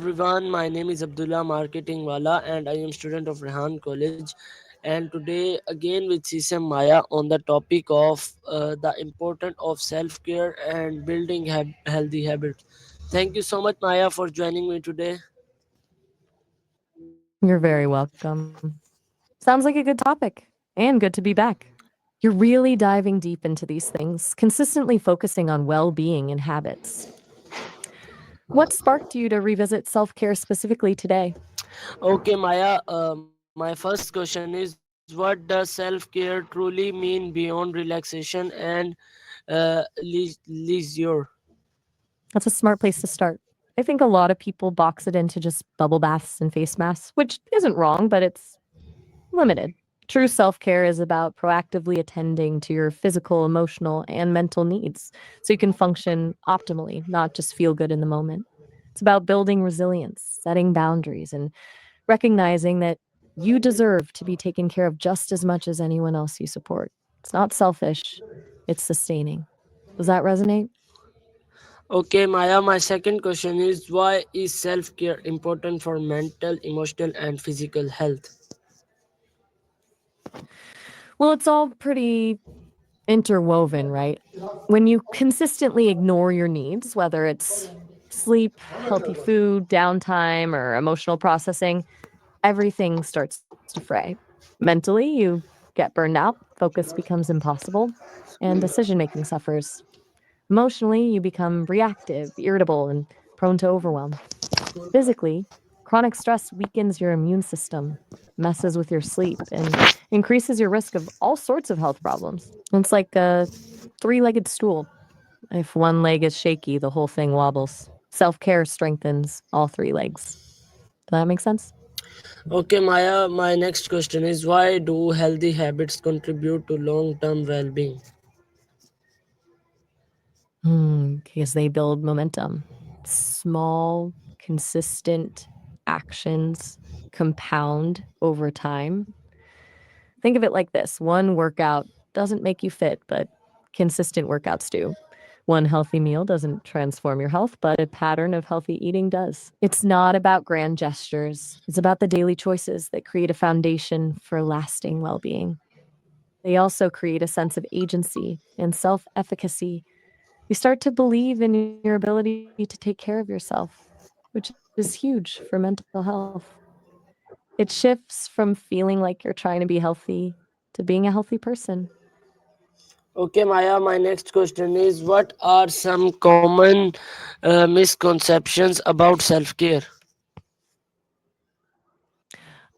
everyone. My name is Abdullah Marketing Wala and I am student of Rehan College. And today again with Sisam Maya on the topic of the importance of self-care and building healthy habits. Thank you so much Maya for joining me today. You're very welcome. Sounds like a good topic and good to be back. You're really diving deep into these things, consistently focusing on well being and habits. What sparked you to revisit self care specifically today? Okay Maya, my first question is what does self-care truly mean beyond relaxation and leisure? That's a smart place to start. I think a lot of people box it into just bubble baths and face masks, which isn't wrong, but it's limited. True self care is about proactively attending to your physical, emotional, and mental needs so you can function optimally, not just feel good in the moment. It's about building resilience, setting boundaries, and recognizing that you deserve to be taken care of just as much as anyone else you support. It's not selfish, it's sustaining. Does that resonate? Okay, Maya, my second question is why is self care important for mental, emotional, and physical health? Well, it's all pretty interwoven, right? When you consistently ignore your needs, whether it's sleep, healthy food, downtime, or emotional processing, everything starts to fray. Mentally, you get burned out, focus becomes impossible, and decision making suffers. Emotionally, you become reactive, irritable, and prone to overwhelm. Physically, chronic stress weakens your immune system, messes with your sleep, and increases your risk of all sorts of health problems. It's like a three legged stool. If one leg is shaky, the whole thing wobbles. Self care strengthens all three legs. Does that make sense? Okay, Maya, my next question is why do healthy habits contribute to long term well being? Because they build momentum. Small, consistent actions compound over time. Think of it like this: one workout doesn't make you fit, but consistent workouts do. One healthy meal doesn't transform your health, but a pattern of healthy eating does. It's not about grand gestures, it's about the daily choices that create a foundation for lasting well being. They also create a sense of agency and self efficacy. You start to believe in your ability to take care of yourself, which is huge for mental health. It shifts from feeling like you're trying to be healthy to being a healthy person. Okay, Maya, my next question is what are some common misconceptions about self care?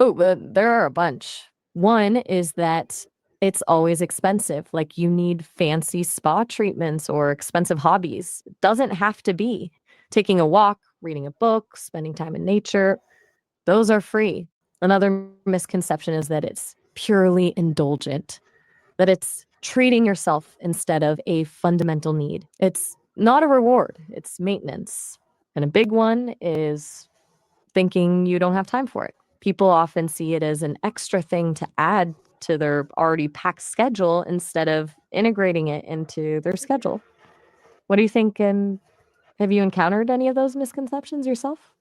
Oh, but there are a bunch. One is that it's always expensive. Like you need fancy spa treatments or expensive hobbies. It doesn't have to be. Taking a walk, reading a book, spending time in nature, those are free. Another misconception is that it's purely indulgent, that it's treating yourself instead of a fundamental need. It's not a reward, it's maintenance. And a big one is thinking you don't have time for it. People often see it as an extra thing to add to their already packed schedule instead of integrating it into their schedule. What do you think? And have you encountered any of those misconceptions yourself?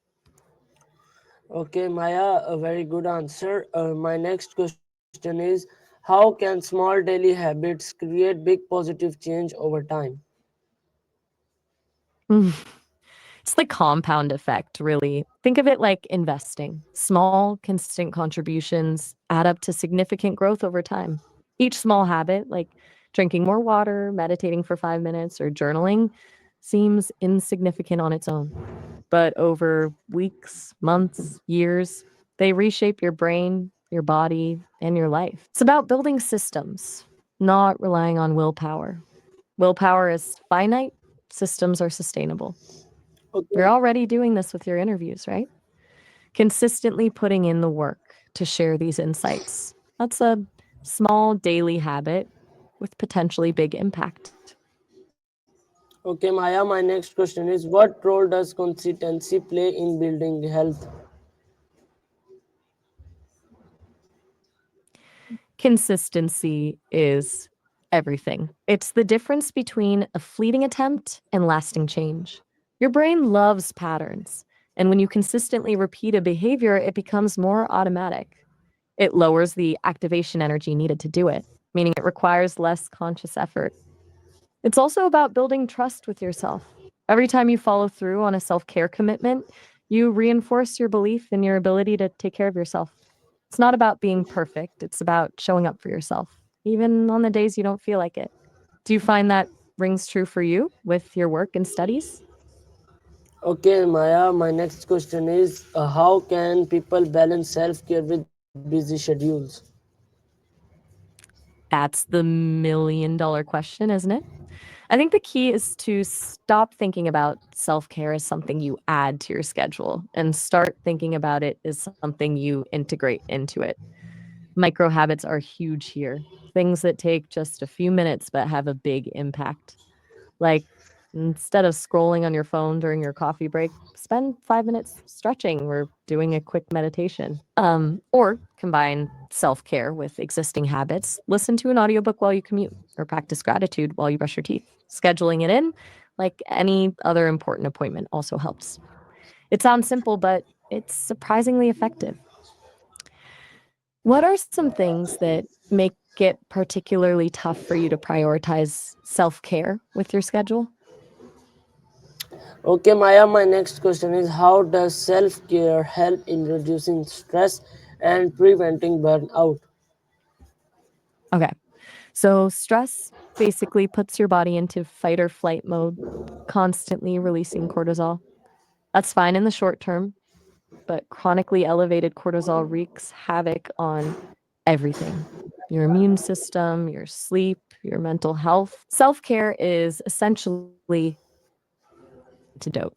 Okay, Maya, a very good answer. My next question is how can small daily habits create big positive change over time? Mm. It's the compound effect, really. Think of it like investing. Small, consistent contributions add up to significant growth over time. Each small habit, like drinking more water, meditating for 5 minutes, or journaling, seems insignificant on its own. But over weeks, months, years, they reshape your brain, your body, and your life. It's about building systems, not relying on willpower. Willpower is finite, systems are sustainable. You're Okay, already doing this with your interviews, right? Consistently putting in the work to share these insights. That's a small daily habit with potentially big impact. okay, Maya, my next question is what role does consistency play in building health? Consistency is everything. It's the difference between a fleeting attempt and lasting change. Your brain loves patterns. And when you consistently repeat a behavior, it becomes more automatic. It lowers the activation energy needed to do it, meaning it requires less conscious effort. It's also about building trust with yourself. Every time you follow through on a self care commitment, you reinforce your belief in your ability to take care of yourself. It's not about being perfect, it's about showing up for yourself, even on the days you don't feel like it. Do you find that rings true for you with your work and studies? Okay, Maya, my next question is how can people balance self care with busy schedules? That's the $1,000,000 question, isn't it? I think the key is to stop thinking about self care as something you add to your schedule and start thinking about it as something you integrate into it. Micro habits are huge here. Things that take just a few minutes but have a big impact. Like instead of scrolling on your phone during your coffee break, spend 5 minutes stretching or doing a quick meditation. Or combine self care with existing habits. Listen to an audiobook while you commute or practice gratitude while you brush your teeth. Scheduling it in, like any other important appointment, also helps. It sounds simple, but it's surprisingly effective. What are some things that make it particularly tough for you to prioritize self care with your schedule? Okay, Maya, my next question is how does self care help in reducing stress and preventing burnout? Okay. So, stress basically puts your body into fight or flight mode, constantly releasing cortisol. That's fine in the short term, but chronically elevated cortisol wreaks havoc on everything: your immune system, your sleep, your mental health. Self care is essentially antidote.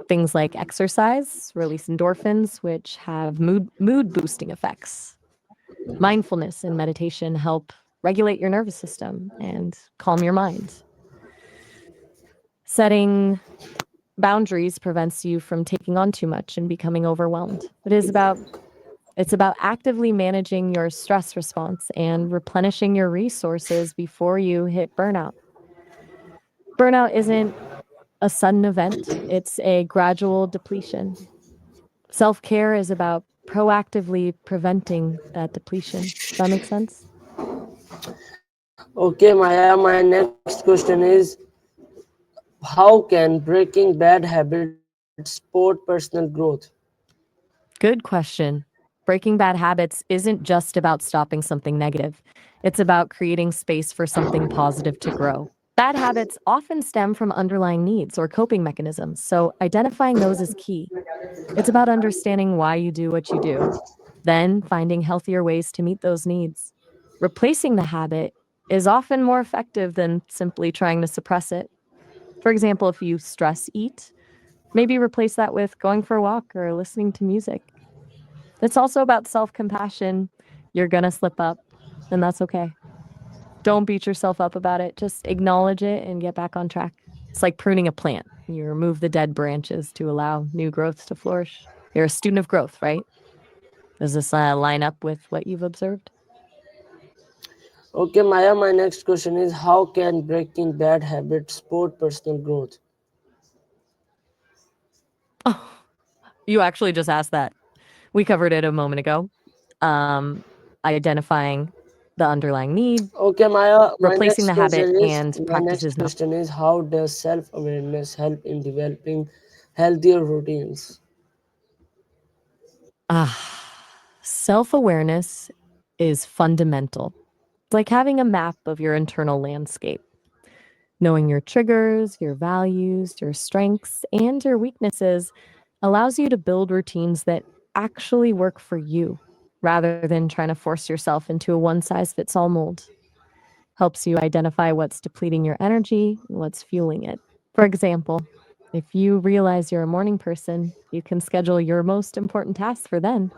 Things like exercise release endorphins, which have mood boosting effects. Mindfulness and meditation help regulate your nervous system and calm your mind. Setting boundaries prevents you from taking on too much and becoming overwhelmed. It's about actively managing your stress response and replenishing your resources before you hit burnout. Burnout isn't a sudden event, it's a gradual depletion. Self care is about proactively preventing that depletion. Does that make sense? Okay, Maya, my next question is how can breaking bad habits support personal growth? Good question. Breaking bad habits isn't just about stopping something negative, it's about creating space for something positive to grow. Bad habits often stem from underlying needs or coping mechanisms, so identifying those is key. It's about understanding why you do what you do, then finding healthier ways to meet those needs. Replacing the habit is often more effective than simply trying to suppress it. For example, if you stress eat, maybe replace that with going for a walk or listening to music. It's also about self compassion. You're going to slip up, and that's okay. Don't beat yourself up about it. Just acknowledge it and get back on track. It's like pruning a plant. You remove the dead branches to allow new growths to flourish. You're a student of growth, right? Does this line up with what you've observed? Okay, Maya, my next question is how can breaking bad habits support personal growth? Oh, you actually just asked that. We covered it a moment ago. Um, Identifying the underlying need, Okay, Maya, replacing the habit, and my practices next no. question is how does self-awareness help in developing healthier routines? Self awareness is fundamental. It's like having a map of your internal landscape. Knowing your triggers, your values, your strengths, and your weaknesses allows you to build routines that actually work for you rather than trying to force yourself into a one size fits all mold. Helps you identify what's depleting your energy and what's fueling it. For example, if you realize you're a morning person, you can schedule your most important tasks for then.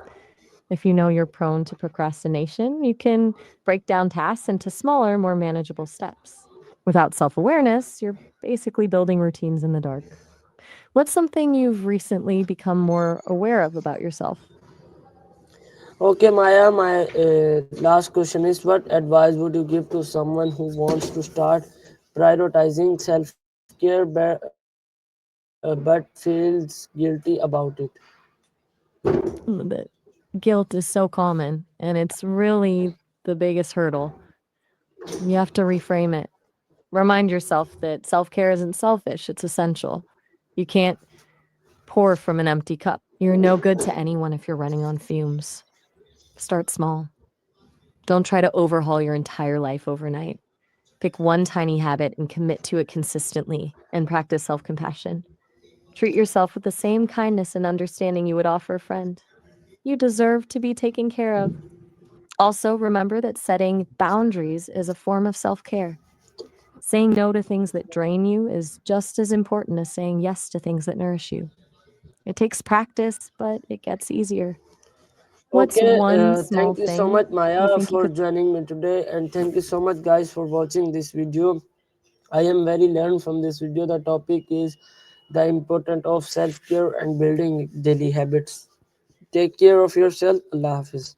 If you know you're prone to procrastination, you can break down tasks into smaller, more manageable steps. Without self awareness, you're basically building routines in the dark. What's something you've recently become more aware of about yourself? Okay, Maya, my last question is what advice would you give to someone who wants to start prioritizing self-care better? but feels guilty about it. The guilt is so common, and it's really the biggest hurdle. You have to reframe it. Remind yourself that self care isn't selfish, it's essential. You can't pour from an empty cup. You're no good to anyone if you're running on fumes. Start small. Don't try to overhaul your entire life overnight. Pick one tiny habit and commit to it consistently and practice self compassion. Treat yourself with the same kindness and understanding you would offer a friend. You deserve to be taken care of. Also, remember that setting boundaries is a form of self care. Saying no to things that drain you is just as important as saying yes to things that nourish you. It takes practice, but it gets easier. What's Okay, one small thank you so thing much, you Maya, think you for could? joining me today, and thank you so much, guys, for watching this video. I am very learned from this video. The topic is the importance of self care and building daily habits. Take care of yourself. Allah Hafiz.